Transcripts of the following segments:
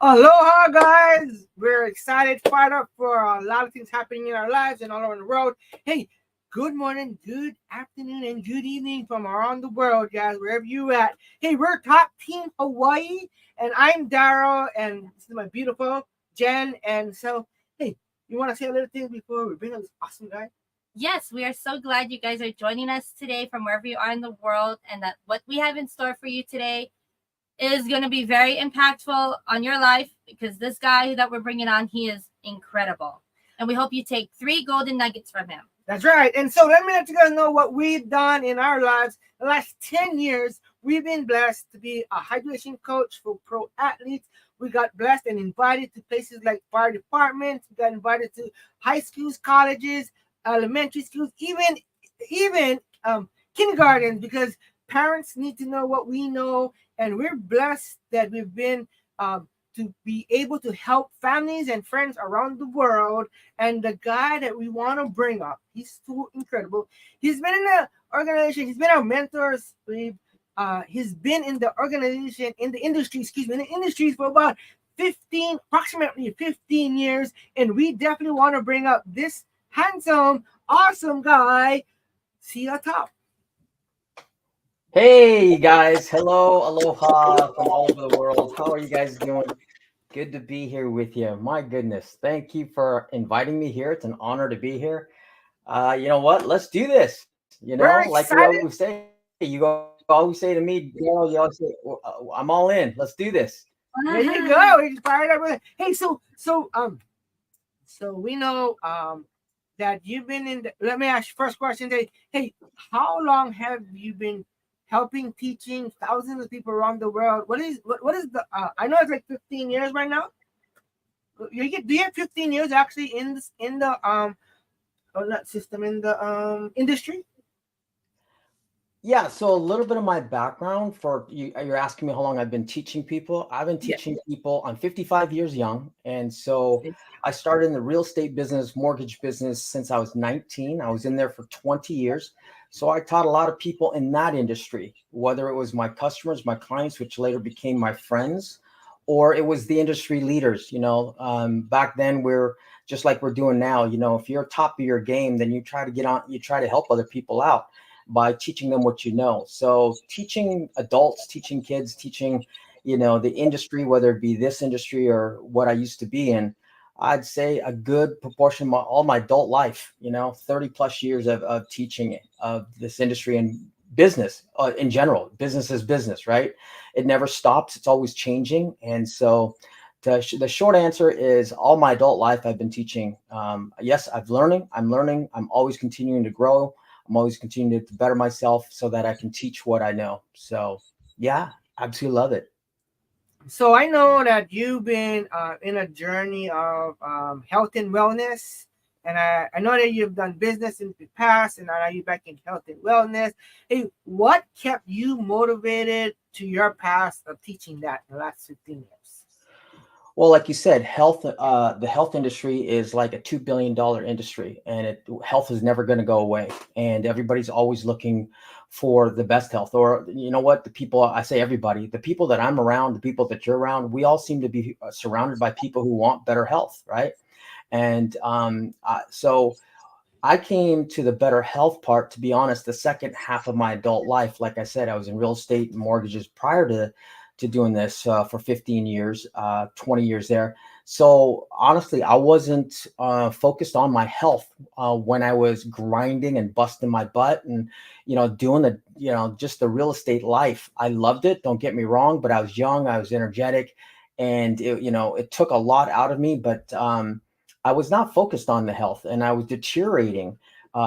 Aloha, guys! We're excited, fired up for a lot of things happening in our lives and all over the world. Hey, good morning, good afternoon, and good evening from around the world, guys, wherever you at. Hey, we're Top Team Hawaii, and I'm Daryl, and this is my beautiful Jen. And so, hey, you want to say a little thing before we bring on this awesome guy? Yes, we are so glad you guys are joining us today from wherever you are in the world, and that what we have in store for you today is going to be very impactful on your life because this guy that we're bringing on, he is incredible. And we hope you take 3 golden nuggets from him. That's right. And so let me let you guys know what we've done in our lives. The last 10 years, we've been blessed to be a hydration coach for pro athletes. We got blessed and invited to places like fire departments. We got invited to high schools, colleges, elementary schools, even kindergartens, because parents need to know what we know. And we're blessed that we've been to be able to help families and friends around the world. And the guy that we want to bring up, he's so incredible. He's been in the organization, he's been our mentors. He's been in the organization, in the industry, in the industry for about approximately 15 years. And we definitely want to bring up this handsome, awesome guy, Siha Top. Hey guys, hello, aloha from all over the world. How are you guys doing? Good to be here with you. My goodness, thank you for inviting me here. It's an honor to be here. You know what? Let's do this. We're Like we excited. always say, you always say to me, you always say, I'm all in. Let's do this. There you go. He's fired up with it. Hey, so we know that you've been in. Let me ask you first question. Hey, how long have you been helping, teaching thousands of people around the world? What is the? I know it's like 15 years right now. Do you have 15 years actually in the not system, in the industry? Yeah, so a little bit of my background for you, you're asking me how long I've been teaching people. I've been Yeah. teaching people. I'm 55 years young. And so I started in the real estate business, mortgage business since I was 19. I was in there for 20 years. So I taught a lot of people in that industry, whether it was my customers, my clients, which later became my friends, or it was the industry leaders. Back then we're just like we're doing now. If you're top of your game, then you try to get on, you try to help other people out by teaching them what you know. So teaching adults, teaching kids, teaching, the industry, whether it be this industry or what I used to be in, I'd say a good proportion of all my adult life, 30 plus years of teaching of this industry and business in general. Business is business, right? It never stops. It's always changing. And so the short answer is all my adult life I've been teaching. Yes, I'm learning. I'm always continuing to grow. I'm always continuing to better myself so that I can teach what I know. So yeah, absolutely love it. So I know that you've been in a journey of health and wellness, and I know that you've done business in the past, and I know you're back in health and wellness. Hey, what kept you motivated to your past of teaching that in the last 15 years? Well, like you said, the health industry is like a $2 billion industry, and health is never going to go away. And everybody's always looking for the best health. Or you know what? I say everybody, the people that I'm around, the people that you're around, we all seem to be surrounded by people who want better health, right? And so I came to the better health part, to be honest, the second half of my adult life. Like I said, I was in real estate and mortgages prior to doing this for 15 years, 20 years there. So honestly, I wasn't focused on my health when I was grinding and busting my butt and, doing just the real estate life. I loved it. Don't get me wrong, but I was young, I was energetic, and it took a lot out of me, but I was not focused on the health, and I was deteriorating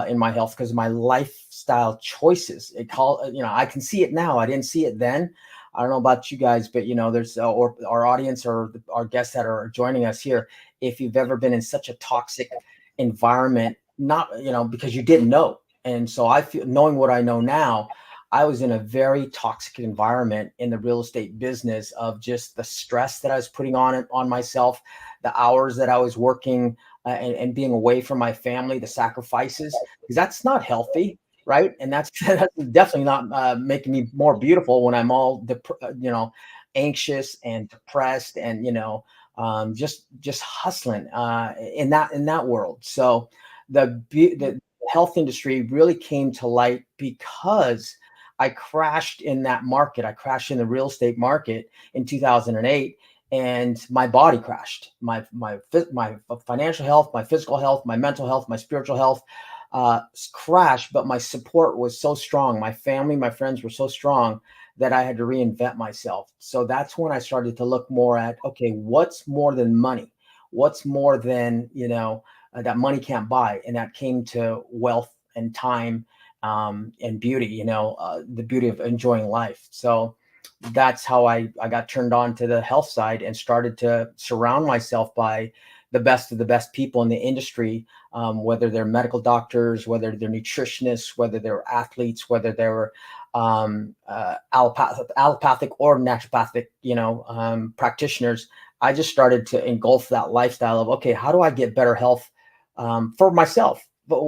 in my health because of my lifestyle choices. I can see it now. I didn't see it then. I don't know about you guys, but there's or our audience or our guests that are joining us here. If you've ever been in such a toxic environment, not because you didn't know, and so I feel, knowing what I know now, I was in a very toxic environment in the real estate business of just the stress that I was putting on it on myself, the hours that I was working, and being away from my family, the sacrifices, because that's not healthy, right? And that's, that's definitely not making me more beautiful when I'm all, anxious and depressed, and just hustling in that world. So the health industry really came to light because I crashed in that market. I crashed in the real estate market in 2008, and my body crashed. My financial health, my physical health, my mental health, my spiritual health crashed. But my support was so strong. My family, my friends were so strong that I had to reinvent myself. So that's when I started to look more at, okay, what's more than money? What's more than, that money can't buy? And that came to wealth and time, and beauty, the beauty of enjoying life. So that's how I got turned on to the health side and started to surround myself by the best of the best people in the industry, whether they're medical doctors, whether they're nutritionists, whether they're athletes, whether they're allopathic or naturopathic, practitioners. I just started to engulf that lifestyle of, okay, how do I get better health for myself? But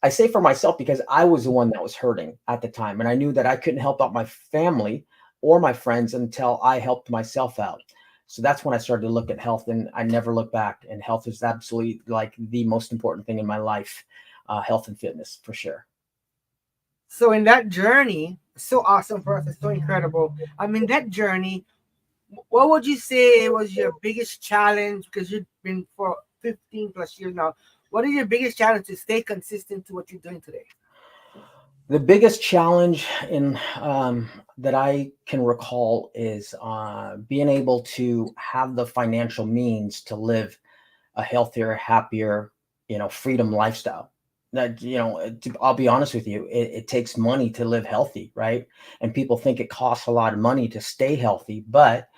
I say for myself because I was the one that was hurting at the time, and I knew that I couldn't help out my family or my friends until I helped myself out. So that's when I started to look at health, and I never looked back. And health is absolutely like the most important thing in my life, health and fitness for sure. So in that journey, so awesome for us. It's so incredible. I mean, that journey, what would you say was your biggest challenge? Because you've been for 15 plus years now. What is your biggest challenge to stay consistent to what you're doing today? The biggest challenge in that I can recall is being able to have the financial means to live a healthier, happier, freedom lifestyle. That, I'll be honest with you, it takes money to live healthy, right? And people think it costs a lot of money to stay healthy, but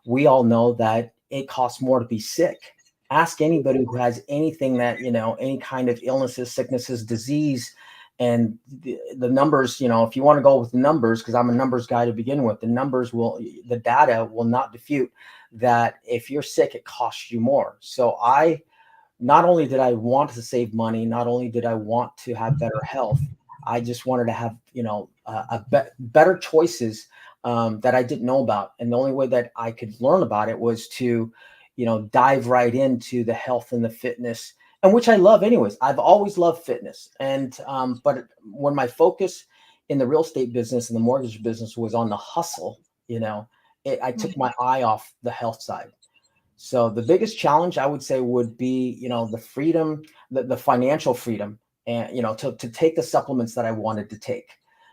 we all know that it costs more to be sick. Ask anybody who has anything that, any kind of illnesses, sicknesses, disease, and the numbers, if you want to go with the numbers, because I'm a numbers guy to begin with, the data will not refute that if you're sick, it costs you more. So not only did I want to save money, not only did I want to have better health, I just wanted to have, better choices that I didn't know about. And the only way that I could learn about it was to, dive right into the health and the fitness, and which I love anyways. I've always loved fitness. And, but when my focus in the real estate business and the mortgage business was on the hustle, I took my eye off the health side. So the biggest challenge I would say would be, the freedom, the financial freedom, and, to take the supplements that I wanted to take,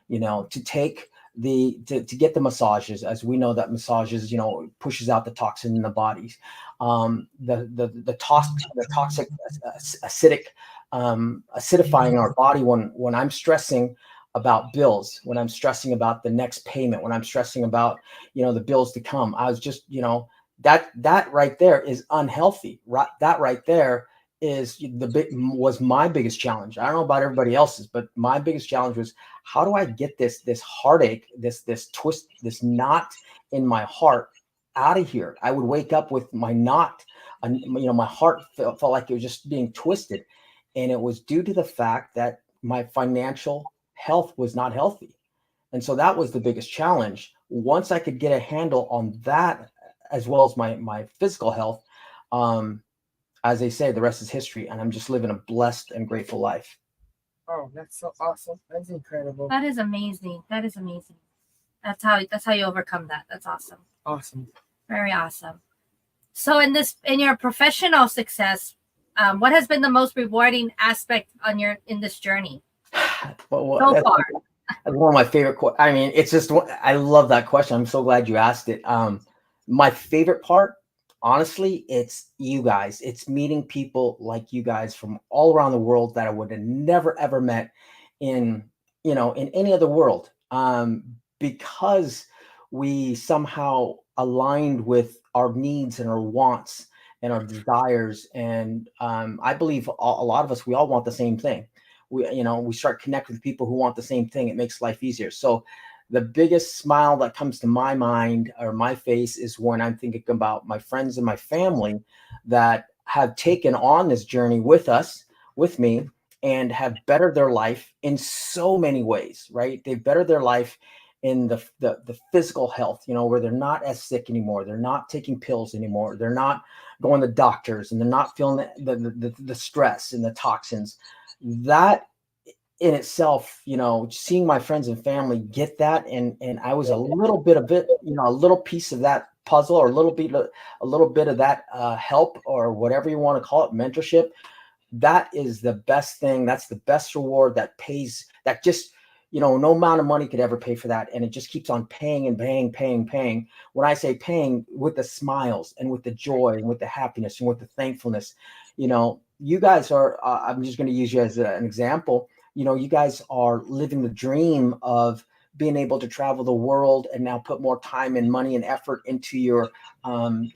to take to get the massages, as we know that massages, pushes out the toxin in the bodies, the toxic acidic, acidifying our body when I'm stressing about bills, when I'm stressing about the next payment, when I'm stressing about, the bills to come. I was just, that right there is unhealthy. Right, that right there was my biggest challenge. I don't know about everybody else's, but my biggest challenge was, how do I get this heartache, this twist, this knot in my heart out of here? I would wake up with my knot, my heart felt like it was just being twisted, and it was due to the fact that my financial health was not healthy. And so that was the biggest challenge. Once I could get a handle on that, as well as my physical health, as they say, the rest is history, and I'm just living a blessed and grateful life. Oh, that's so awesome. That's incredible. That is amazing. That is amazing. That's how you overcome that. That's awesome. Awesome. Very awesome. So in your professional success, what has been the most rewarding aspect in this journey Well, so far? That's one of my favorite. I mean, it's just, I love that question. I'm so glad you asked it. My favorite part, honestly, it's you guys. It's meeting people like you guys from all around the world that I would have never ever met in in any other world. Because we somehow aligned with our needs and our wants and our desires, and I believe a lot of us, we all want the same thing. We start connecting with people who want the same thing. It makes life easier. So the biggest smile that comes to my mind or my face is when I'm thinking about my friends and my family that have taken on this journey with me, and have bettered their life in so many ways, right? They've bettered their life in the physical health, where they're not as sick anymore. They're not taking pills anymore. They're not going to doctors, and they're not feeling the stress and the toxins. That in itself, seeing my friends and family get that, and I was a little bit of it, a little piece of that puzzle, or a little bit of that help, or whatever you want to call it, mentorship. That is the best thing. That's the best reward that pays. That just, no amount of money could ever pay for that, and it just keeps on paying and paying. When I say paying, with the smiles and with the joy and with the happiness and with the thankfulness, you guys are. I'm just going to use you as an example. You guys are living the dream of being able to travel the world, and now put more time and money and effort into your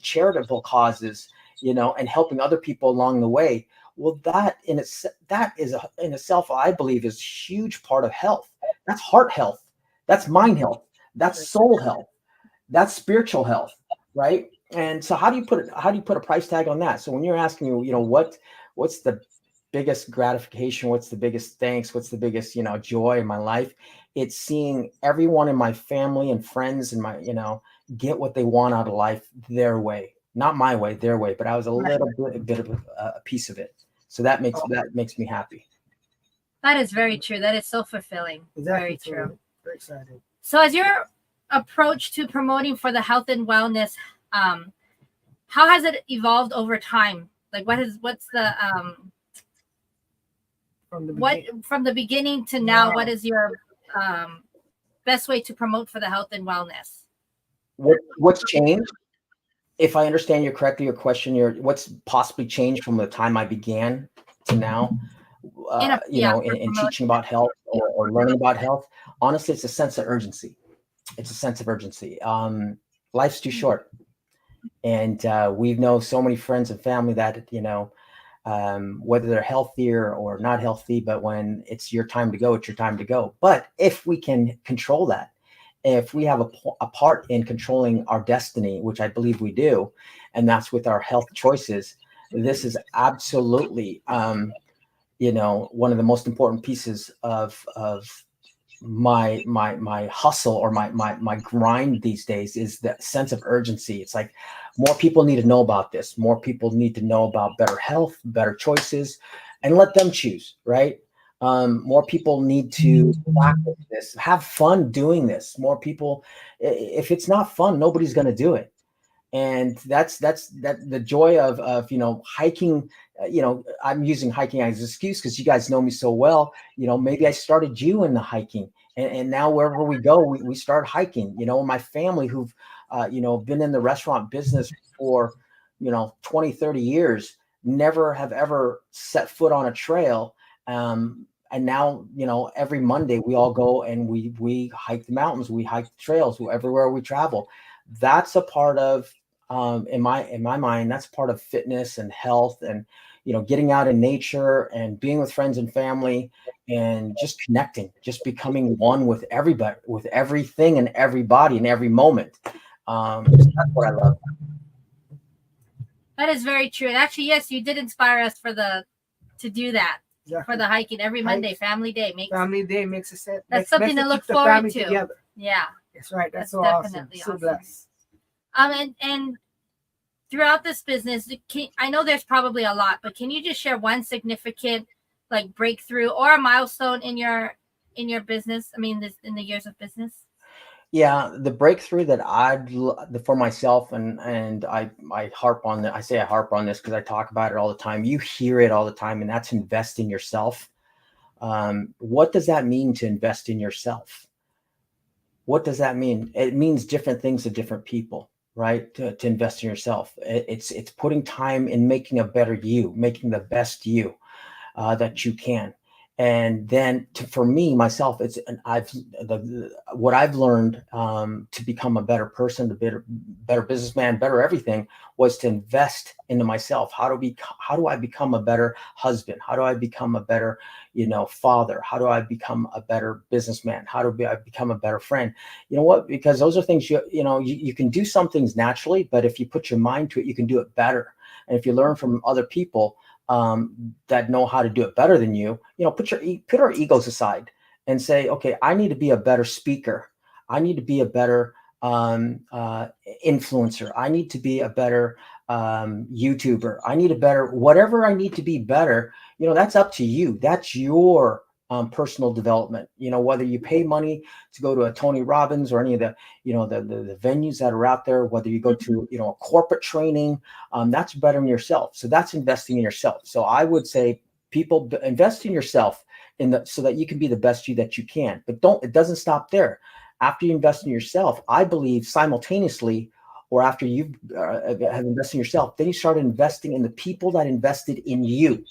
charitable causes, and helping other people along the way. Well, that in itself, I believe, is a huge part of health. That's heart health. That's mind health. That's soul health. That's spiritual health, right? And so, how do you put a price tag on that? So when you're asking me, what's the biggest gratification? What's the biggest thanks? What's the biggest, joy in my life? It's seeing everyone in my family and friends and my, get what they want out of life their way, not my way, their way. But I was a bit of a piece of it. So that makes me happy. That is very true. That is so fulfilling. Exactly. Very true. Very excited. So as your approach to promoting for the health and wellness, how has it evolved over time? Like what's the from the beginning to now, Wow. what is your best way to promote for the health and wellness? What's changed? If I understand you correctly, your question, what's possibly changed from the time I began to now, in teaching about health, or learning about health. Honestly, it's a sense of urgency. Life's too short. And we know so many friends and family that, whether they're healthier or not healthy, but when it's your time to go, it's your time to go. But if we can control that, if we have a part in controlling our destiny, which I believe we do, and that's with our health choices, this is absolutely, one of the most important pieces of my hustle, or my grind these days, is that sense of urgency. It's like more people need to know about this. More people need to know about better health, better choices, and let them choose, right? More people need to practice this, have fun doing this. More people, if it's not fun, nobody's going to do it. And that's the joy of hiking. I'm using hiking as an excuse because you guys know me so well. Maybe I started you in the hiking, and now wherever we go, we start hiking. My family, who've been in the restaurant business for 20, 30 years, never have ever set foot on a trail. And now, every Monday we all go and we hike the mountains, we hike the trails, everywhere we travel. That's a part of, in my mind, that's part of fitness and health, and getting out in nature and being with friends and family, and just connecting, just becoming one with everybody, with everything and everybody in every moment. That's what I love. That is very true. And actually, yes, you did inspire us to do that. Exactly. For the hiking every Monday, family day makes a set. That's something to look forward to. Together. Yeah, that's right. That's so definitely awesome. So blessed. And throughout this business, I know there's probably a lot, but can you just share one significant breakthrough or a milestone in your business? I mean, in the years of business. Yeah, the breakthrough that for myself, and I harp on that. I say I harp on this because I talk about it all the time. You hear it all the time, and that's invest in yourself. What does that mean, to invest in yourself? What does that mean? It means different things to different people, right? To invest in yourself. It's putting time in making a better you, making the best you that you can. And then for me, myself, what I've learned to become a better person, a better businessman, better everything, was to invest into myself. How do I become a better husband? How do I become a better, father? How do I become a better businessman? How do I become a better friend? You know what? Because those are things you can do some things naturally, but if you put your mind to it, you can do it better. And if you learn from other people that know how to do it better than you, put our egos aside and say, okay, I need to be a better speaker. I need to be a better influencer. I need to be a better YouTuber. I need a better, whatever I need to be better, that's up to you. That's your personal development. Whether you pay money to go to a Tony Robbins or any of the, the venues that are out there, whether you go to, a corporate training, that's bettering yourself. So that's investing in yourself. So I would say people invest in yourself so that you can be the best you that you can. But it doesn't stop there. After you invest in yourself, I believe simultaneously, or after you have invested in yourself, then you start investing in the people that invested in you,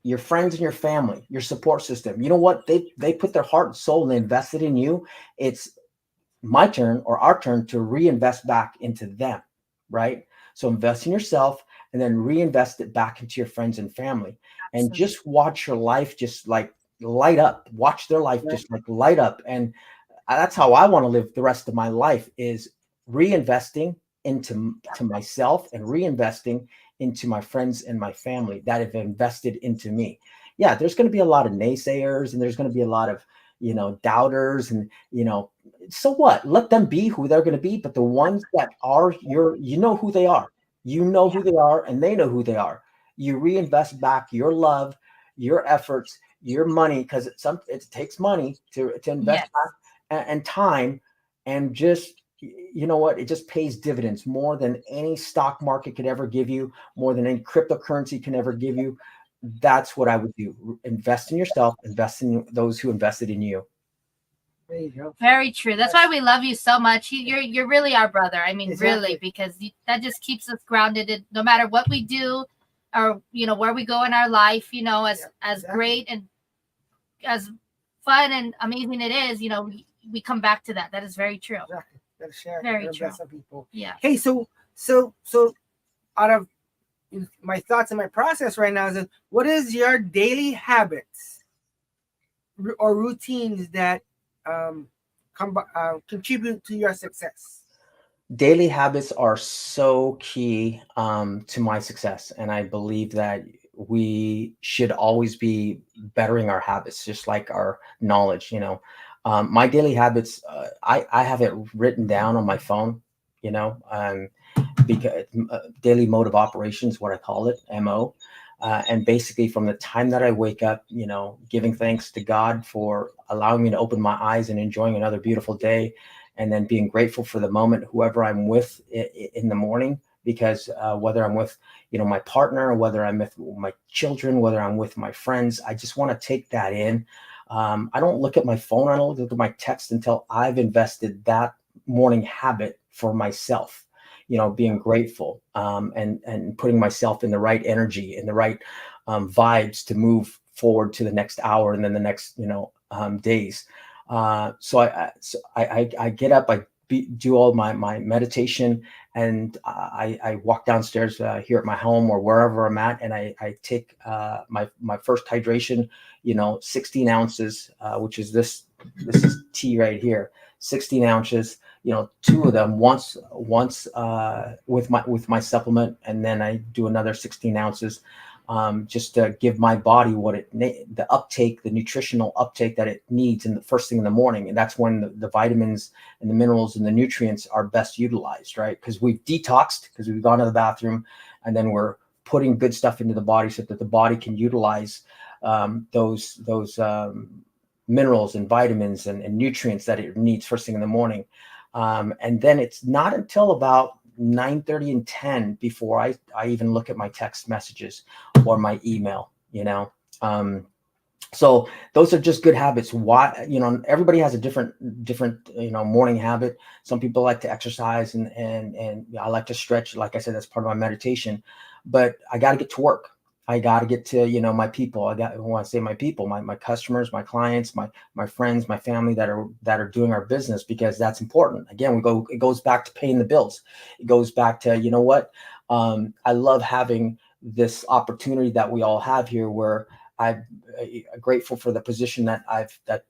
your friends and your family, your support system. You know what? They put their heart and soul and they invested in you. It's my turn or our turn to reinvest back into them, right? So invest in yourself and then reinvest it back into your friends and family. And Absolutely. just watch your life just like light up. Watch their life just like light up. And that's how I want to live the rest of my life, is reinvesting to myself and reinvesting into my friends and my family that have invested into me. Yeah, there's going to be a lot of naysayers and there's going to be a lot of, doubters and, so what? Let them be who they're going to be. But the ones that are who they are. You know who they are and they know who they are. You reinvest back your love, your efforts, your money, because it takes money to invest Yes. back and time, and just, you know what, it just pays dividends more than any stock market could ever give you, more than any cryptocurrency can ever give you. That's what I would do. Invest in yourself, invest in those who invested in you. There you go. Very true. That's why we love you so much. You're really our brother. I mean, Exactly. really, because that just keeps us grounded. No matter what we do, or where we go in our life, as exactly. great and as fun and amazing it is, we come back to that. That is very true. Exactly. Gotta share. Very Gotta true. bless some people. Yeah. Hey, so out of my thoughts and my process right now is that, what is your daily habits or routines that contribute to your success? Daily habits are so key to my success, and I believe that we should always be bettering our habits, just like our knowledge. My daily habits, I have it written down on my phone. Because daily mode of operations, what I call it, MO. And basically, from the time that I wake up, giving thanks to God for allowing me to open my eyes and enjoying another beautiful day, and then being grateful for the moment, whoever I'm with in the morning, because whether I'm with, my partner, whether I'm with my children, whether I'm with my friends, I just want to take that in. I don't look at my phone. I don't look at my text until I've invested that morning habit for myself. Being grateful and putting myself in the right energy, in the right vibes to move forward to the next hour and then the next, days. So I get up, do all my meditation, and I walk downstairs here at my home or wherever I'm at, and I take my first hydration, 16 ounces, which is this is tea right here, 16 ounces. Two of them once with my supplement, and then I do another 16 ounces, just to give my body the nutritional uptake that it needs in the first thing in the morning. And that's when the vitamins and the minerals and the nutrients are best utilized, right? Because we've detoxed, because we've gone to the bathroom, and then we're putting good stuff into the body so that the body can utilize those minerals and vitamins and nutrients that it needs first thing in the morning. And then it's not until about 9:30 and 10 before I even look at my text messages or my email. So those are just good habits. Why, everybody has a different morning habit. Some people like to exercise, and I like to stretch. Like I said, that's part of my meditation. But I got to get to work. I got to get to my people. When I say my people, my customers, my clients, my friends, my family that are doing our business, because that's important. Again, it goes back to paying the bills. It goes back to, what, I love having this opportunity that we all have here, where I'm grateful for the position that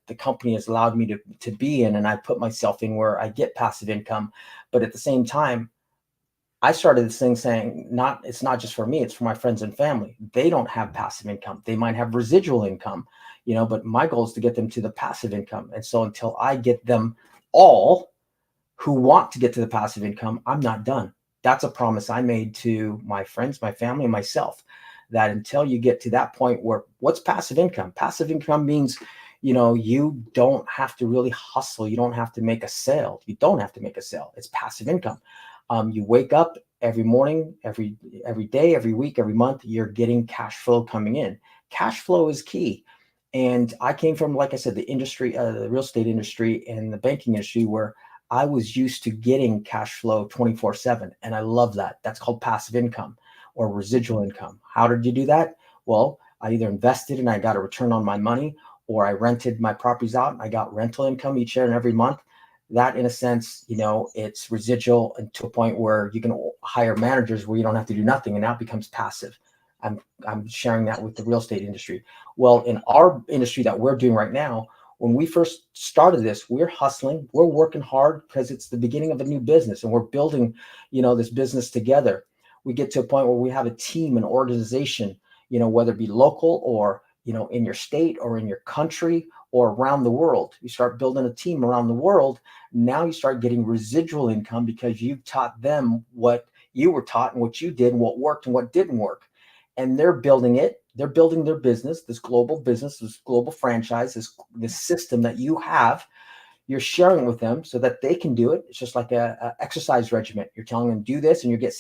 the company has allowed me to be in, and I put myself in where I get passive income. But at the same time, I started this thing saying, it's not just for me, it's for my friends and family. They don't have passive income. They might have residual income, but my goal is to get them to the passive income. And so until I get them all who want to get to the passive income, I'm not done. That's a promise I made to my friends, my family, and myself, that until you get to that point where what's passive income? Passive income means, you don't have to really hustle. You don't have to make a sale. You don't have to make a sale. It's passive income. You wake up every morning, every day, every week, every month, you're getting cash flow coming in. Cash flow is key. And I came from, like I said, the industry, the real estate industry and the banking industry, where I was used to getting cash flow 24/7. And I love that. That's called passive income or residual income. How did you do that? Well, I either invested and I got a return on my money, or I rented my properties out and I got rental income each year and every month. That, in a sense, it's residual, and to a point where you can hire managers where you don't have to do nothing, and that becomes passive. I'm sharing that with the real estate industry. Well, in our industry that we're doing right now, when we first started this, we're hustling, we're working hard because it's the beginning of a new business, and we're building, this business together. We get to a point where we have a team, an organization, whether it be local or, in your state or in your country or around the world. You start building a team around the world. Now you start getting residual income because you've taught them what you were taught and what you did and what worked and what didn't work. And they're building it. They're building their business, this global business, this global franchise, this system that you have. You're sharing it with them so that they can do it. It's just like a exercise regimen. You're telling them, do this and you get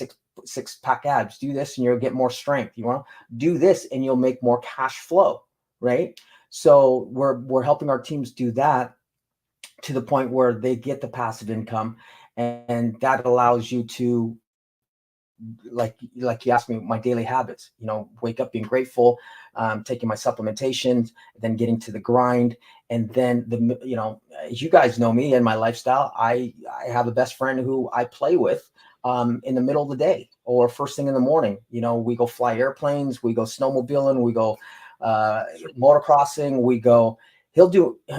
six pack abs. Do this and you'll get more strength. You want to do this and you'll make more cash flow, right? So we're helping our teams do that to the point where they get the passive income, and that allows you to, like you asked me, my daily habits, wake up being grateful, taking my supplementations, then getting to the grind. And then as you guys know me and my lifestyle, I have a best friend who I play with in the middle of the day or first thing in the morning. We go fly airplanes, we go snowmobiling, we go motocrossing,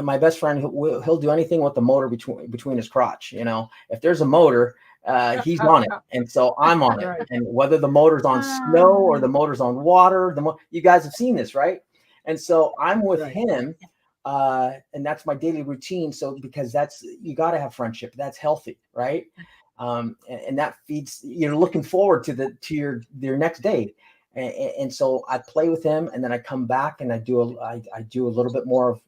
my best friend, he'll do anything with the motor between his crotch. If there's a motor, he's on it, and so I'm on it. Right. And whether the motor's on snow or the motor's on water, you guys have seen this, right? And so I'm with Right. him, and that's my daily routine. So because you got to have friendship, that's healthy, right? And that feeds. You're looking forward to your next day, and so I play with him, and then I come back and I do a little bit more of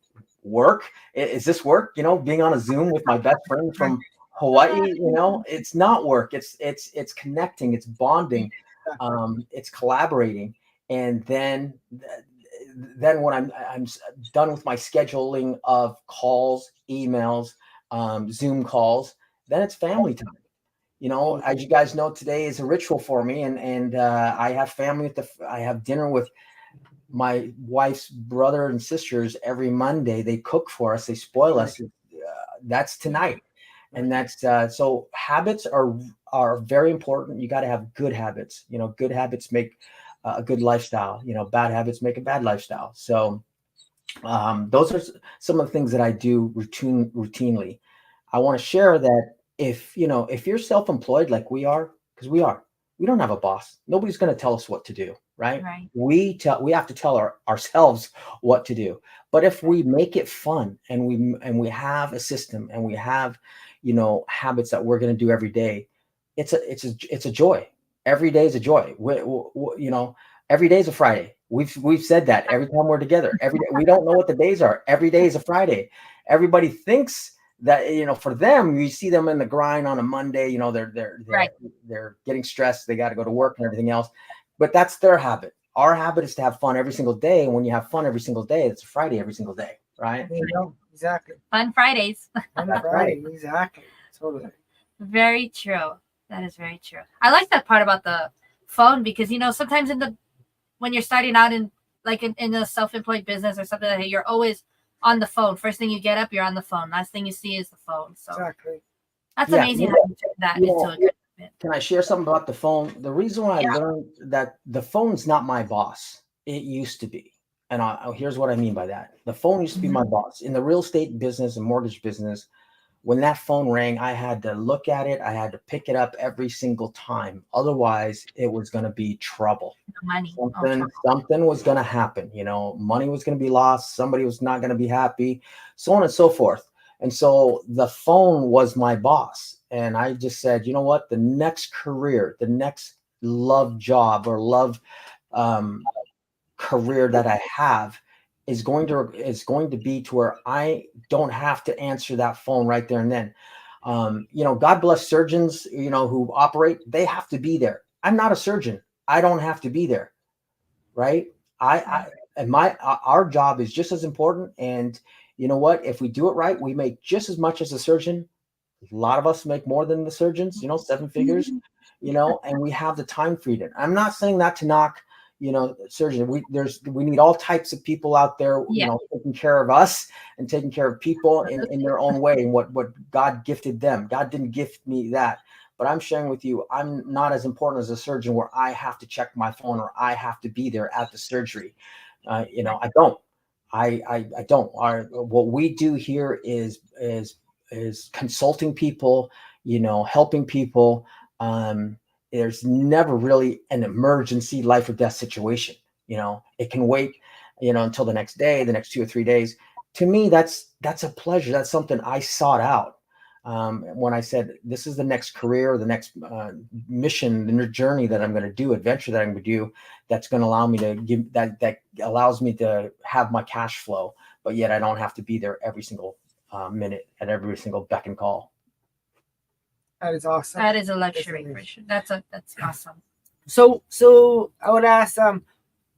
work. Is this work? Being on a Zoom with my best friend from Hawaii, it's not work. It's connecting, it's bonding, it's collaborating. And then when I'm done with my scheduling of calls, emails, Zoom calls, then it's family time. As you guys know, today is a ritual for me, and I have family I have dinner with my wife's brother and sisters every Monday. They cook for us, they spoil us. That's tonight. And that's so habits are very important. You got to have good habits. Good habits make a good lifestyle. Bad habits make a bad lifestyle. So those are some of the things that I do routinely. I want to share that if you're self-employed like we are, because we don't have a boss. Nobody's going to tell us what to do, right? Right. We have to tell ourselves what to do. But if we make it fun and we have a system and we have habits that we're going to do every day, it's a joy. Every day is a joy. Every day is a Friday. We've said that every time we're together. Every day, we don't know what the days are. Every day is a Friday. Everybody thinks that for them, you see them in the grind on a Monday. Right. They're getting stressed. They got to go to work and everything else. But that's their habit. Our habit is to have fun every single day. And when you have fun every single day, it's a Friday every single day, right? Exactly. Fun Fridays. On a Friday, exactly. Totally. Very true. That is very true. I like that part about the phone because sometimes when you're starting out in a self-employed business or something like that, you're always on the phone. First thing you get up, you're on the phone. Last thing you see is the phone. So Exactly. that's amazing how you turn that into a good bit. Can I share something about the phone? The reason why I learned that the phone's not my boss, it used to be. And here's what I mean by that. The phone used to be my boss. In the real estate business and mortgage business, when that phone rang, I had to look at it. I had to pick it up every single time. Otherwise, it was going to be trouble. Money. Something was going to happen. Money was going to be lost. Somebody was not going to be happy, so on and so forth. And so the phone was my boss. And I just said, you know what? The next career, the next love job or love um, career that I have is going to be to where I don't have to answer that phone right there and then. God bless surgeons, who operate, they have to be there. I'm not a surgeon. I don't have to be there. Right. I and our job is just as important. And you know what? If we do it right, we make just as much as a surgeon. A lot of us make more than the surgeons, 7 figures, and we have the time freedom. I'm not saying that to knock, surgeon. We need all types of people out there, Yeah. taking care of us and taking care of people in their own way and what God gifted them. God didn't gift me that. But I'm sharing with you, I'm not as important as a surgeon where I have to check my phone or I have to be there at the surgery. I don't. I don't. What we do here is consulting people, helping people. There's never really an emergency life or death situation. It can wait, until the next day, the next 2 or 3 days. To me, that's a pleasure. That's something I sought out. When I said this is the next career, the next mission, the journey that I'm going to do, adventure that I'm going to do, that's going to allow me to give that allows me to have my cash flow, but yet I don't have to be there every single minute at every single beck and call. That is awesome. That is a luxury for sure. That's awesome. So I would ask,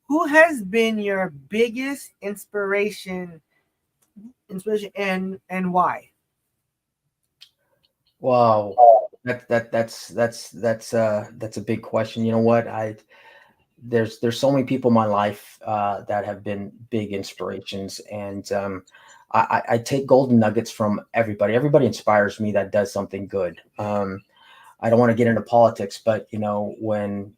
who has been your biggest inspiration, and why? Wow, that's a big question. You know what? There's so many people in my life that have been big inspirations, and I take golden nuggets from everybody. Everybody inspires me that does something good. I don't want to get into politics, but when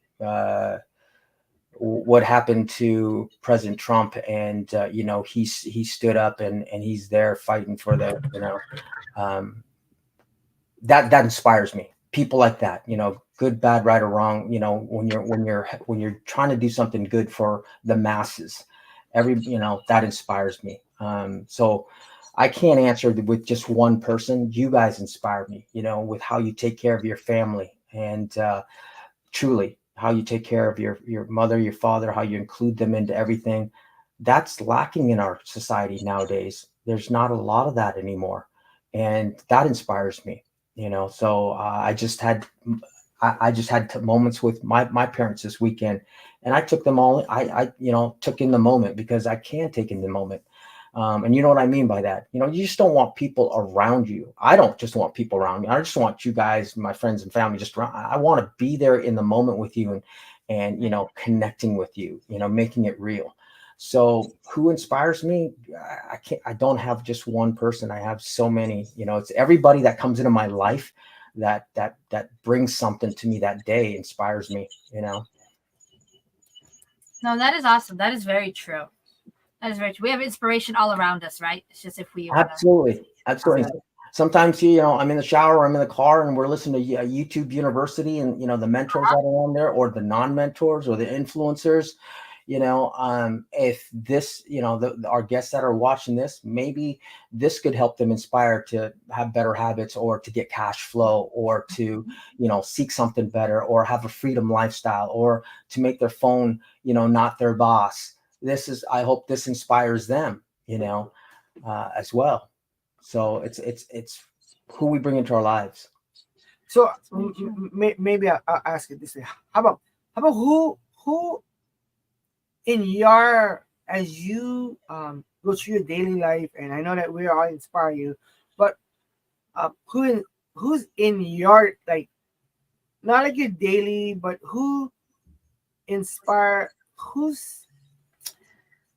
what happened to President Trump, and he stood up and he's there fighting for the um, that inspires me. People like that, good, bad, right or wrong. When you're trying to do something good for the masses, that inspires me. So I can't answer with just one person. You guys inspire me, with how you take care of your family, and truly how you take care of your mother, your father, how you include them into everything. That's lacking in our society nowadays. There's not a lot of that anymore, and that inspires me. So I just had moments with my parents this weekend, and I took them all. I took in the moment because I can take in the moment. And you know what I mean by that? You just don't want people around you. I don't just want people around me. I just want you guys, my friends and family, just around. I want to be there in the moment with you, and connecting with you, making it real. So who inspires me? I don't have just one person. I have so many. It's everybody that comes into my life that brings something to me that day, inspires me. No, that is awesome. That is very true. That is very true. We have inspiration all around us, right? It's just if we want to. Absolutely. Sometimes I'm in the shower, or I'm in the car, and we're listening to YouTube University, and the mentors that are on there, or the non-mentors, or the influencers. If this, our guests that are watching this, maybe this could help them inspire to have better habits, or to get cash flow, or to, seek something better, or have a freedom lifestyle, or to make their phone, not their boss. I hope this inspires them, as well. So it's who we bring into our lives. So maybe I'll ask it this way: how about who in your as you go through your daily life, and I know that we all inspire you, but who's in your, like, not like your daily, but inspire who's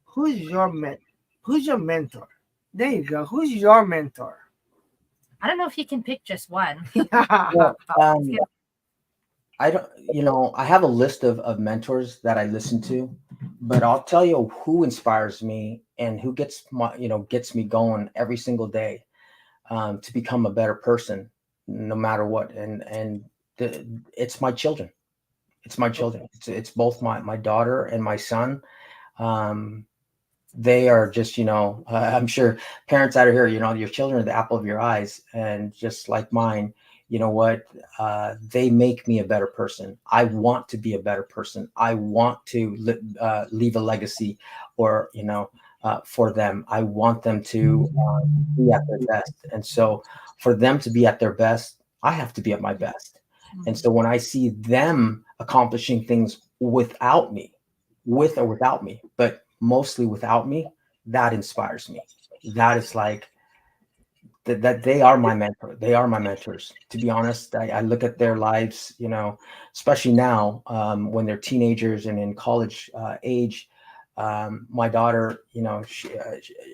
who's your mentor? There you go. Who's your mentor? I don't know if you can pick just one. Well, I don't, I have a list of mentors that I listen to, but I'll tell you who inspires me and who gets me going every single day, to become a better person, no matter what. And it's my children. It's my children. It's both my daughter and my son. Um, they are just, I'm sure parents out of here, your children are the apple of your eyes, and just like mine, you know what, they make me a better person. I want to be a better person. I want to leave a legacy, or for them. I want them to be at their best, and so for them to be at their best, I have to be at my best. And so when I see them accomplishing things without me, with or without me, but mostly without me, that inspires me. That is like that they are my mentor. They are my mentors. To be honest, I look at their lives, especially now, when they're teenagers and in college age. My daughter,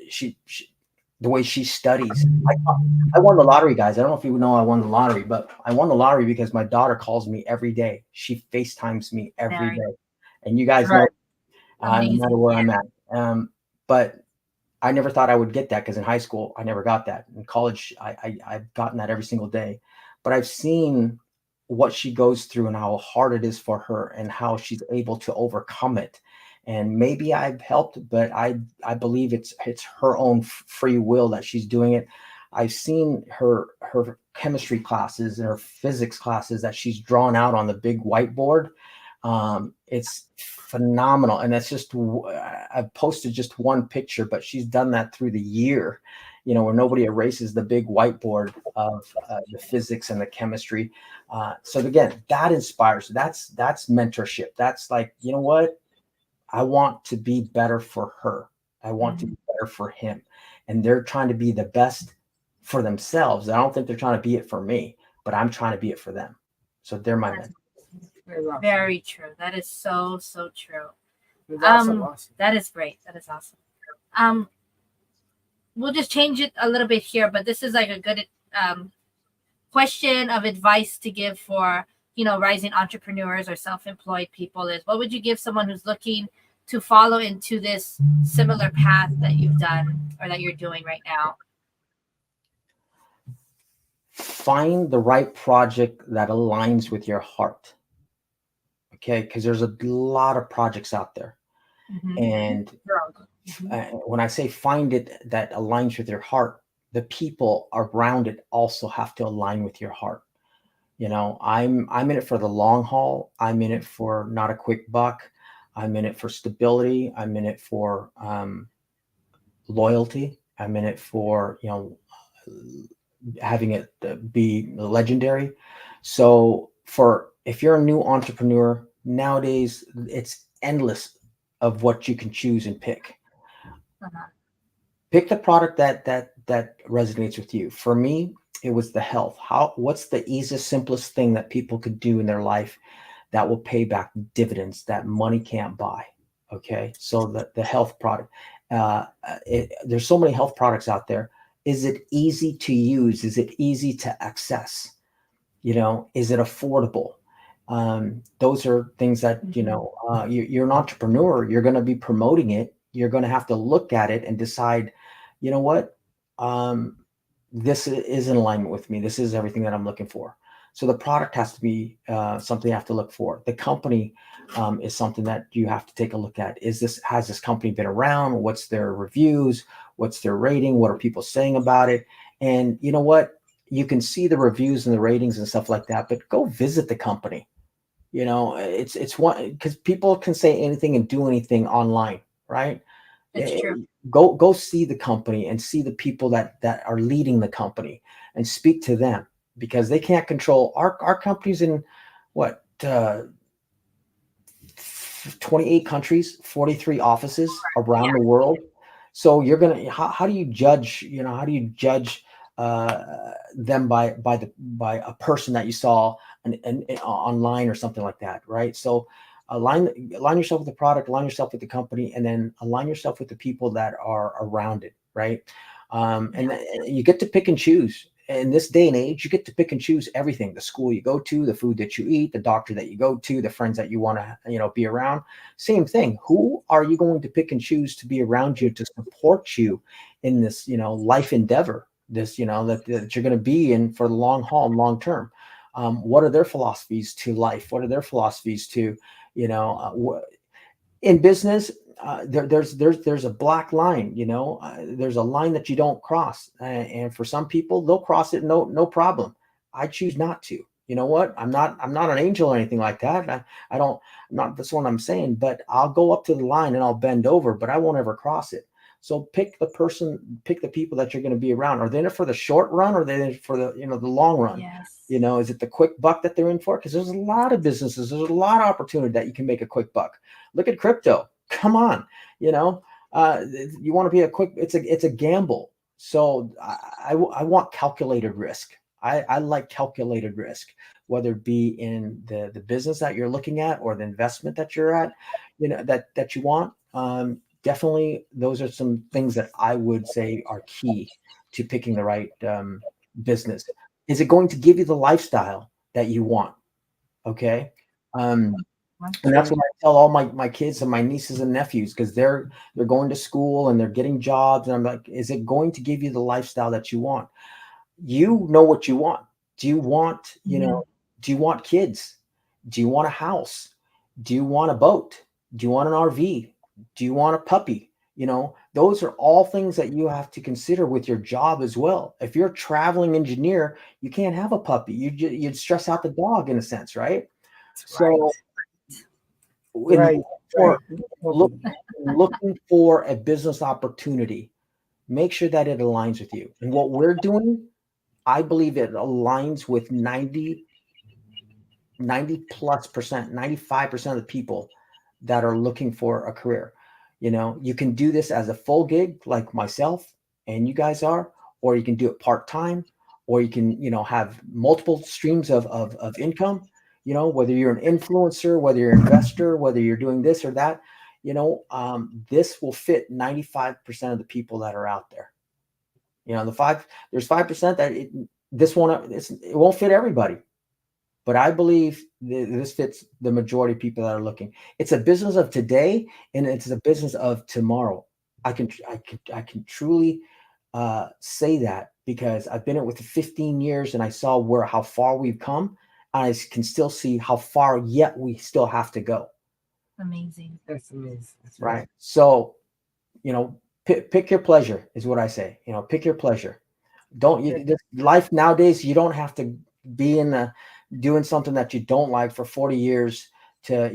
she the way she studies. I won the lottery, guys. I don't know if you know I won the lottery, but I won the lottery because my daughter calls me every day. She FaceTimes me every Very day. And you guys know, Right. no amazing. matter where Yeah. I'm at. But I never thought I would get that, because in high school, I never got that. In college, I've gotten that every single day. But I've seen what she goes through and how hard it is for her and how she's able to overcome it. And maybe I've helped, but I believe it's her own free will that she's doing it. I've seen her chemistry classes and her physics classes that she's drawn out on the big whiteboard. It's phenomenal, and that's just I've posted just one picture, but she's done that through the year, where nobody erases the big whiteboard of the physics and the chemistry. So again, that inspires. That's mentorship. That's like, you know what, I want to be better for her. I want to be better for him, and they're trying to be the best for themselves. I don't think they're trying to be it for me, but I'm trying to be it for them. So they're my mentor. Very awesome. Very true. That is so so true. It's awesome, awesome. That is great. That is awesome. Um, we'll just change it a little bit here, but this is like a good question of advice to give for rising entrepreneurs or self-employed people. Is what would you give someone who's looking to follow into this similar path that you've done or that you're doing right now? Find the right project that aligns with your heart. Okay, because there's a lot of projects out there, and when I say find it that aligns with your heart, the people around it also have to align with your heart. I'm in it for the long haul. I'm in it for not a quick buck. I'm in it for stability. I'm in it for loyalty. I'm in it for having it be legendary. So for if you're a new entrepreneur nowadays, it's endless of what you can choose and pick. Pick the product that resonates with you. For me, it was the health. What's the easiest, simplest thing that people could do in their life that will pay back dividends that money can't buy? Okay, so the health product. There's so many health products out there. Is it easy to use? Is it easy to access? Is it affordable? Those are things that, you're an entrepreneur. You're going to be promoting it. You're going to have to look at it and decide, you know what, this is in alignment with me. This is everything that I'm looking for. So the product has to be something you have to look for. The company is something that you have to take a look at. Has this company been around? What's their reviews? What's their rating? What are people saying about it? And you know what? You can see the reviews and the ratings and stuff like that, but go visit the company. It's one, because people can say anything and do anything online, right? It's true. Go see the company and see the people that are leading the company and speak to them, because they can't control our companies in what 28 countries, 43 offices around the world. So how do you judge, how do you judge them by a person that you saw online or something like that, right? So align yourself with the product, align yourself with the company, and then align yourself with the people that are around it, right? And you get to pick and choose. In this day and age, you get to pick and choose everything: the school you go to, the food that you eat, the doctor that you go to, the friends that you want to be around. Same thing. Who are you going to pick and choose to be around you, to support you in this life endeavor, this that you're going to be in for the long haul, long term? What are their philosophies to life? What are their philosophies to in business? there's a black line, there's a line that you don't cross, and for some people they'll cross it, no problem. I choose not to. You know what? I'm not an angel or anything like that. I don't, I'm not, that's what I'm saying, but I'll go up to the line and I'll bend over, but I won't ever cross it. So pick the people that you're going to be around. Are they in it for the short run, or are they in it for the long run? Yes. Is it the quick buck that they're in for? Because there's a lot of businesses, there's a lot of opportunity that you can make a quick buck. Look at crypto. Come on, you want to be a quick. It's a gamble. So I want calculated risk. I like calculated risk, whether it be in the business that you're looking at or the investment that you're at, that you want. Definitely, those are some things that I would say are key to picking the right business. Is it going to give you the lifestyle that you want? Okay. And that's what I tell all my kids and my nieces and nephews, because they're going to school and they're getting jobs. And I'm like, is it going to give you the lifestyle that you want? You know what you want. Do you want, do you want kids? Do you want a house? Do you want a boat? Do you want an RV? Do you want a puppy? Those are all things that you have to consider with your job as well. If you're a traveling engineer, you can't have a puppy. You'd stress out the dog in a sense, right? So Right. looking for a business opportunity, make sure that it aligns with you. And what we're doing, I believe it aligns with 90 plus percent, 95% of the people that are looking for a career. You can do this as a full gig like myself and you guys are, or you can do it part-time, or you can, have multiple streams of income, whether you're an influencer, whether you're an investor, whether you're doing this or that, this will fit 95% of the people that are out there. There's 5% that it won't fit everybody. But I believe this fits the majority of people that are looking. It's a business of today, and it's a business of tomorrow. I can truly say that, because I've been in it with 15 years, and I saw how far we've come. And I can still see how far yet we still have to go. Amazing. That's amazing. That's right. So, pick your pleasure is what I say. Pick your pleasure. Life nowadays, you don't have to be doing something that you don't like for 40 years to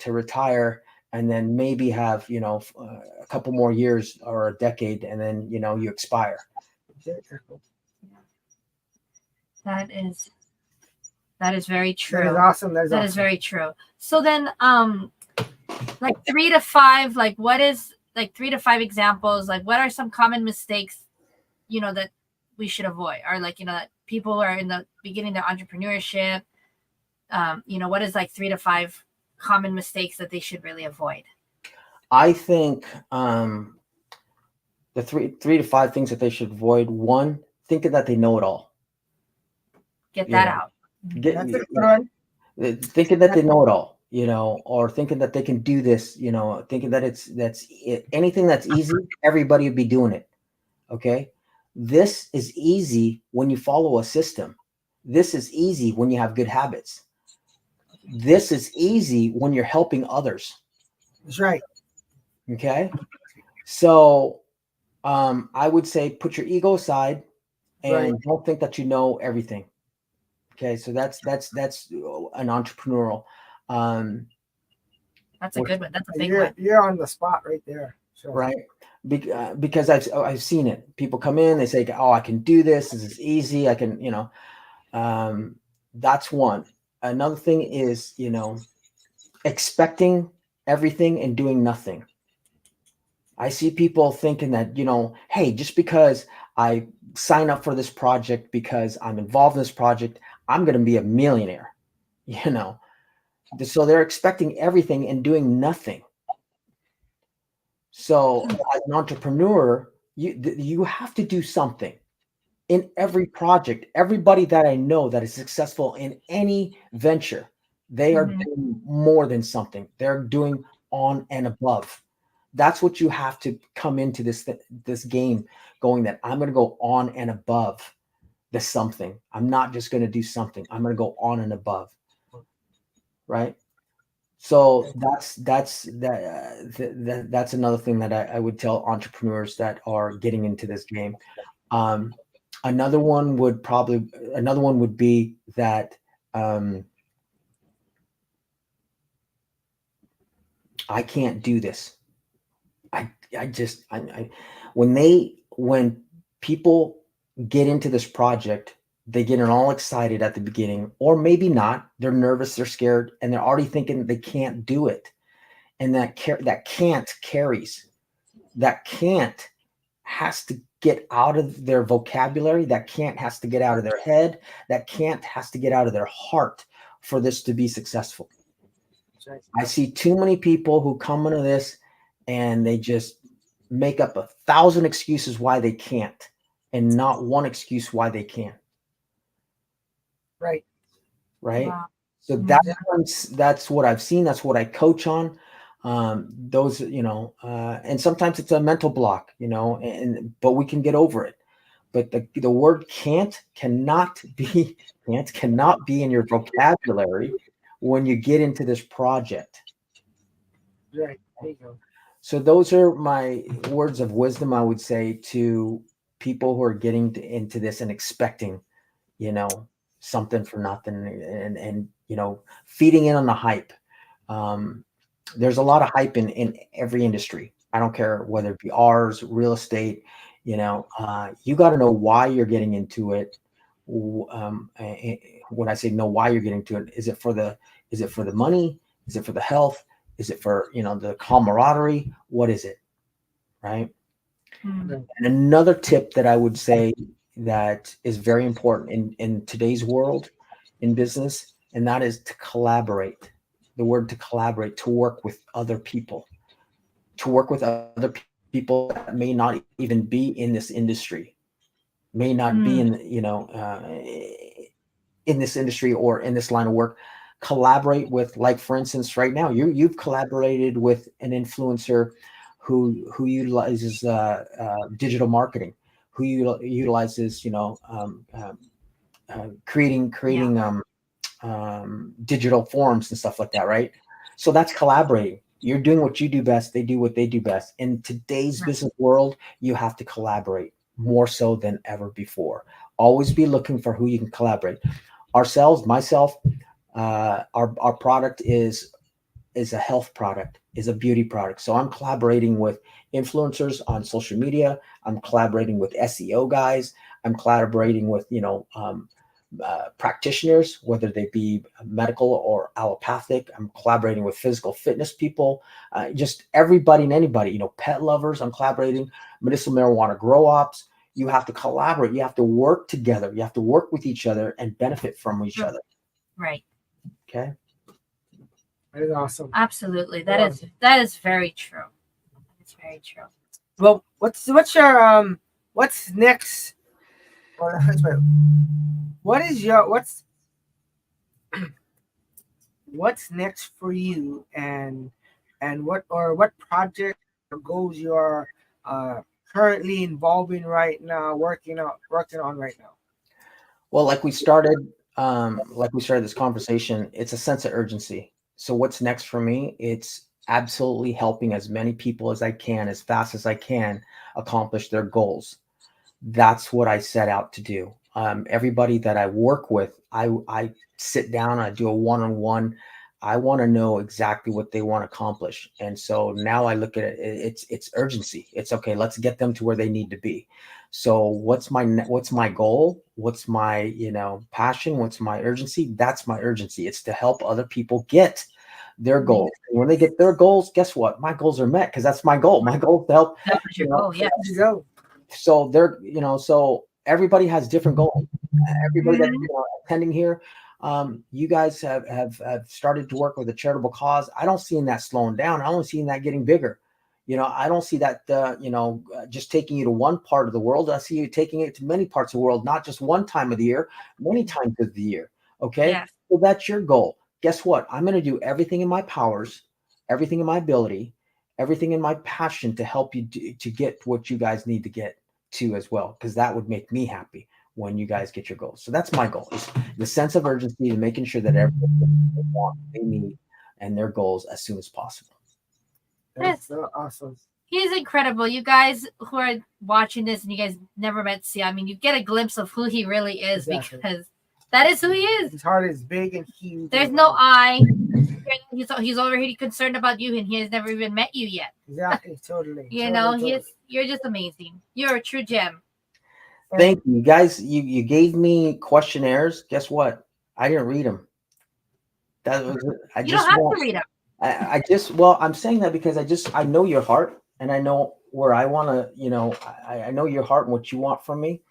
retire, and then maybe have a couple more years or a decade, and then you expire. That is very true. That is awesome. That is very true. So then, like 3 to 5, like what is like 3 to 5 examples? Like what are some common mistakes, that we should avoid, or like that people who are in the beginning of their entrepreneurship, what is like 3 to 5 common mistakes that they should really avoid? I think the three to 5 things that they should avoid. One, thinking that they know it all. Get that out. Thinking that they know it all, or thinking that they can do this, thinking that that's anything that's easy, everybody would be doing it. Okay. This is easy when you follow a system. This is easy when you have good habits. This is easy when you're helping others. That's right. Okay. So I would say put your ego aside and don't think that you know everything. Okay. So that's an entrepreneurial. That's a good one. That's a big one. You're on the spot right there. Sure. Right. Because I've seen it. People come in, they say, "Oh, I can do this. This is easy. I can," that's one. Another thing is, expecting everything and doing nothing. I see people thinking that, hey, just because I sign up for this project, because I'm involved in this project, I'm going to be a millionaire, So they're expecting everything and doing nothing. So as an entrepreneur, you have to do something in every project. Everybody that I know that is successful in any venture, they are doing more than something. They're doing on and above. That's what you have to come into this game going, that I'm going to go on and above the something. I'm not just going to do something. I'm going to go on and above. Right. So that's another thing that I would tell entrepreneurs that are getting into this game. Um, another one would probably another one would be that um, I can't do this. I just when people get into this project, they get all excited at the beginning, or maybe not. They're nervous, they're scared, and they're already thinking they can't do it. And that can't carries. That can't has to get out of their vocabulary. That can't has to get out of their head. That can't has to get out of their heart for this to be successful. Right. I see too many people who come into this and they just make up 1,000 excuses why they can't, and not one excuse why they can. Right. Right. Wow. So Yeah. that's what I've seen. That's what I coach on. Those, and sometimes it's a mental block, and but we can get over it. But the word cannot be cannot be in your vocabulary when you get into this project. Right. There you go. So those are my words of wisdom, I would say, to people who are getting into this and expecting, you know, something for nothing, and feeding in on the hype. Um, there's a lot of hype in every industry. I don't care whether it be ours, real estate. You got to know why you're getting into it. When I say know why you're getting to it, is it for the money? Is it for the health? Is it for the camaraderie? What is it, right? Mm. Right. And another tip that I would say that is very important in today's world in business, and that is to collaborate. The word to collaborate, to work with other people, to work with other people that may not even be in this industry, may not be Mm. in this industry or in this line of work. Collaborate with, like, for instance, right now you've collaborated with an influencer who utilizes digital marketing, who utilizes Yeah. creating digital forms and stuff like that, right? So that's collaborating. You're doing what you do best. They do what they do best. In today's Right. business world, you have to collaborate more so than ever before. Always be looking for who you can collaborate. Ourselves, myself, our product is a health product, is a beauty product. So I'm collaborating with influencers on social media. I'm collaborating with SEO guys. I'm collaborating with practitioners, whether they be medical or allopathic. I'm collaborating with physical fitness people, just everybody and anybody. Pet lovers. I'm collaborating. Medicinal marijuana grow ops. You have to collaborate. You have to work together. You have to work with each other and benefit from each True. other. Right. Okay. That is awesome. Absolutely. Well, That is very true. It's very true. well, what's your what's next? Or what is your what's next for you, and what project or goals you are uh currently involved in right now, working on right now? Well, like we started this conversation, it's a sense of urgency. So what's next for me? It's absolutely helping as many people as I can, as fast as I can, accomplish their goals. That's what I set out to do. Everybody that I work with, I sit down, I do a one-on-one. I want to know exactly what they want to accomplish. And so now I look at it, it's urgency. It's okay, let's get them to where they need to be. So what's my goal? What's my, passion? What's my urgency? That's my urgency. It's to help other people get their goals. And when they get their goals, guess what? My goals are met, because that's my goal. My goal is to help, That was your goal. Yeah. There you go. so so everybody has different goals. Everybody that's Mhm. attending here, you guys have started to work with a charitable cause. I don't see that slowing down. I only see that getting bigger. I don't see that just taking you to one part of the world. I see you taking it to many parts of the world, not just one time of the year, many times of the year. Okay, Yes. so that's your goal. Guess what? I'm going to do everything in my powers, everything in my ability, everything in my passion to help you to get what you guys need to get to as well, because that would make me happy when you guys get your goals. So that's my goal, is the sense of urgency, to making sure that everybody gets what they want, they need, and their goals as soon as possible. That's so awesome. He's incredible. You guys who are watching this and you guys never met Siha, I mean, you get a glimpse of who he really is because that is who he is. His heart is big and huge. There's no I. He's already concerned about you, and he has never even met you yet. Exactly, totally. You're just amazing. You're a true gem. Thank you, guys. You gave me questionnaires. Guess what? I didn't read them. That was You don't have to read them. I'm saying that because I know your heart, and I know where I want to, I know your heart and what you want from me.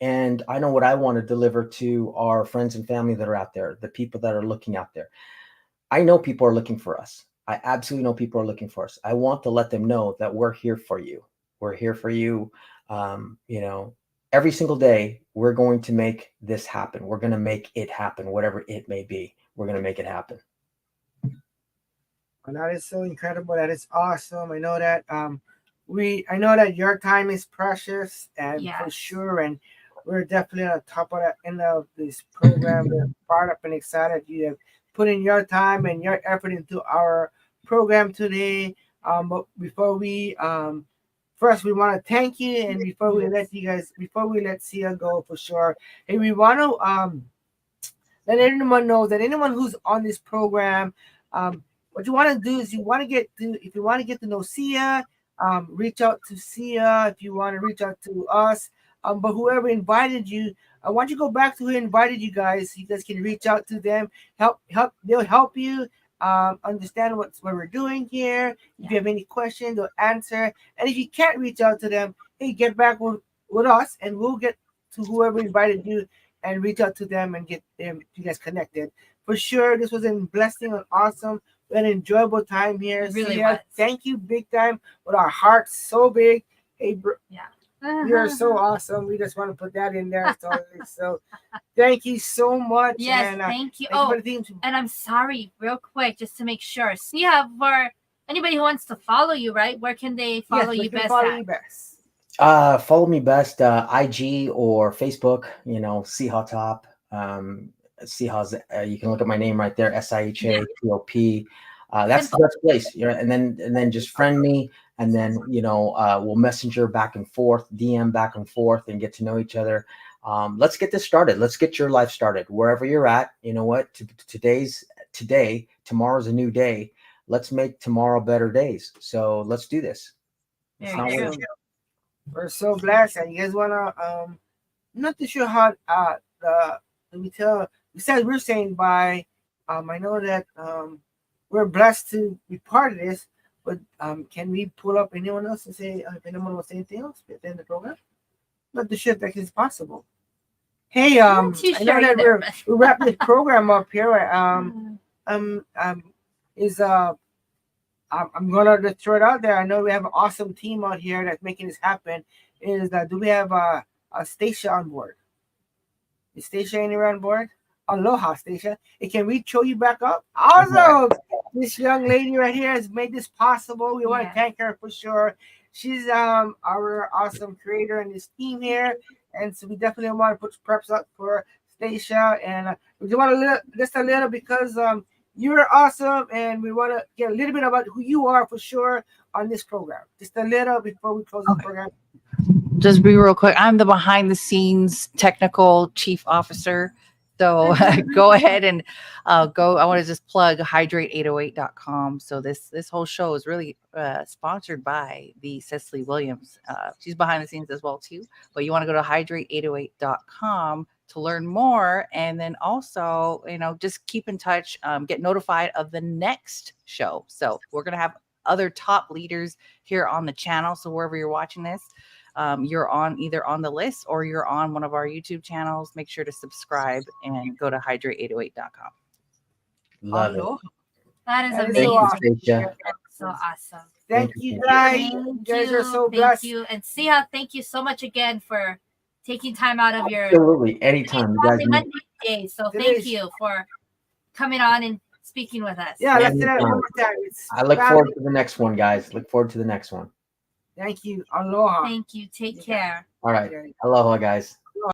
And I know what I want to deliver to our friends and family that are out there, the people that are looking out there. I know people are looking for us. I absolutely know people are looking for us. I want to let them know that we're here for you. We're here for you. Every single day, we're going to make this happen. We're going to make it happen, whatever it may be. We're going to make it happen. And that is so incredible. That is awesome. I know that I know that your time is precious and for sure. And we're definitely on top of the end of this program. We're fired up and excited. You have put in your time and your effort into our program today. But before we first we want to thank you, and before we let Siha go for sure, and we want to let anyone know that anyone who's on this program, what you want to do is if you want to get to know Siha, reach out to Siha. If you want to reach out to us, but whoever invited you, I want you to go back to who invited you guys. So you guys can reach out to them. They'll help you understand what we're doing here. If you have any questions, they'll answer. And if you can't reach out to them, hey, get back with us, and we'll get to whoever invited you and reach out to them and get them you guys connected. For sure, this was a blessing and awesome, an enjoyable time here. It really Siha, was. thank you big time with our hearts so big. Hey, bro. Yeah. You're so awesome. We just want to put that in there. So thank you so much. Yes, and, thank you. Thank you for the and I'm sorry, real quick, just to make sure. Siha, for anybody who wants to follow you, right? Where can they follow you best at? Follow me best, IG or Facebook, Siha Top. Siha's, you can look at my name right there, SIHATOP. That's the best place, and then just friend me, and then we'll messenger back and forth, DM back and forth, and get to know each other. Let's get this started. Let's get your life started wherever you're at. You know what? Today, tomorrow's a new day. Let's make tomorrow better days. So let's do this. We're so blessed, and you guys wanna I'm not too sure how let me tell. Besides, we're saying by I know that we're blessed to be part of this, but can we pull up anyone else and say if anyone wants anything else within the program? Not too sure if that is possible. Hey, I know that we're wrapping the program up here. I'm gonna just throw it out there. I know we have an awesome team out here that's making this happen. Do we have a Stacia on board? Is Stacia anywhere on board? Aloha, Stacia. Can we show you back up? Awesome! This young lady right here has made this possible. We want to thank her for sure. She's our awesome creator in this team here, and so we definitely want to put preps up for Stacia. And we just want to just a little because you're awesome, and we want to get a little bit about who you are for sure on this program. Just a little before we close the program. Just be real quick. I'm the behind the scenes technical chief officer. So go ahead and go. I want to just plug hydrate808.com. So this whole show is really sponsored by the Cecily Williams. She's behind the scenes as well too. But you want to go to hydrate808.com to learn more, and then also just keep in touch. Get notified of the next show. So we're gonna have other top leaders here on the channel. So wherever you're watching this, you're either on the list or you're on one of our YouTube channels. Make sure to subscribe and go to hydrate808.com. Love it. That is amazing. Thank you, so awesome. Thank you guys. You guys are so blessed. Thank you. And Siha, thank you so much again for taking time out of your absolutely anytime. You guys day. So thank you for coming on and speaking with us. Yeah, let's do that one more time. I look forward to the next one, guys. Look forward to the next one. Thank you. Aloha. Thank you. Take care. All right. Aloha, guys.